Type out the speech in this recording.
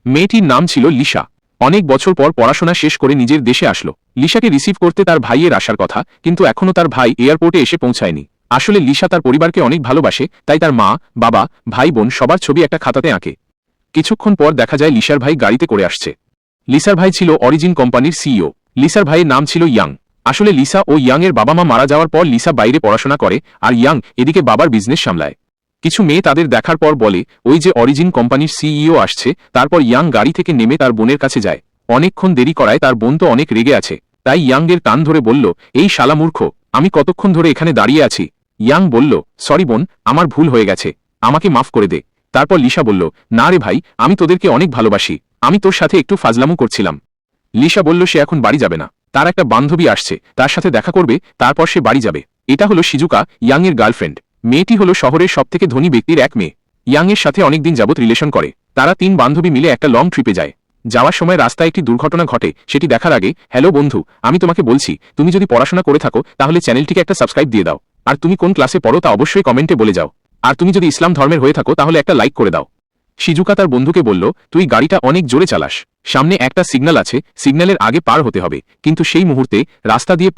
মেয়েটির নাম ছিল লিসা। অনেক বছর পর পড়াশোনা শেষ করে নিজের দেশে আসলো। লিসাকে রিসিভ করতে তার ভাইয়ের আসার কথা, কিন্তু এখনও তার ভাই এয়ারপোর্টে এসে পৌঁছায়নি। আসলে লিসা তার পরিবারকে অনেক ভালোবাসে, তাই তার মা, বাবা, ভাই বোন সবার ছবি একটা খাতাতে আঁকে। কিছুক্ষণ পর দেখা যায় লিসার ভাই গাড়িতে করে আসছে। লিসার ভাই ছিল অরিজিন কোম্পানির সিইও। লিসার ভাইয়ের নাম ছিল ইয়াং। আসলে লিসা ও ইয়াং এর বাবা মা মারা যাওয়ার পর লিসা বাইরে পড়াশোনা করে, আর ইয়াং এদিকে বাবার বিজনেস সামলায়। কিছু মেয়ে তাদের দেখার পর বলে, ওই যে অরিজিন কোম্পানির সিইও আসছে। তারপর ইয়াং গাড়ি থেকে নেমে তার বোনের কাছে যায়। অনেকক্ষণ দেরি করায় তার বোন তো অনেক রেগে আছে, তাই ইয়াং এর কান ধরে বলল, এই শালা মূর্খ, আমি কতক্ষণ ধরে এখানে দাঁড়িয়ে আছি। ইয়াং বলল, সরি বোন, আমার ভুল হয়ে গেছে, আমাকে মাফ করে দে। তারপর লিসা বলল, না রে ভাই, আমি তোদেরকে অনেক ভালোবাসি, আমি তোর সাথে একটু ফাজলামো করছিলাম। লিসা বলল সে এখন বাড়ি যাবে না, তার একটা বান্ধবী আসছে, তার সাথে দেখা করবে, তারপর সে বাড়ি যাবে। এটা হলো শিজুকা, ইয়াং এর গার্লফ্রেন্ড। মেয়েটি হলো শহরের সবথেকে ধনী ব্যক্তির এক মেয়ে। ইয়াং এর সাথে অনেকদিন যাবত রিলেশন করে। তারা 3 বান্ধবী মিলে একটা লং ট্রিপে যায়। যাওয়ার সময় রাস্তায় একটি দুর্ঘটনা ঘটে। সেটি দেখার আগে, হ্যালো বন্ধু, আমি তোমাকে বলছি, তুমি যদি পড়াশোনা করে থাকো তাহলে চ্যানেলটিকে একটা সাবস্ক্রাইব দিয়ে দাও। আর তুমি কোন ক্লাসে পড়ো তা অবশ্যই কমেন্টে বলে যাও। আর তুমি যদি ইসলাম ধর্মের হয়ে থাকো তাহলে একটা লাইক করে দাও। শিজুকা তার বন্ধুকে বলল, তুই গাড়িটা অনেক জোরে চালাস, সামনে একটা সিগন্যাল আছে, সিগন্যালের আগে পার হতে হবে। কিন্তু সেই মুহূর্তে রাস্তা দিয়ে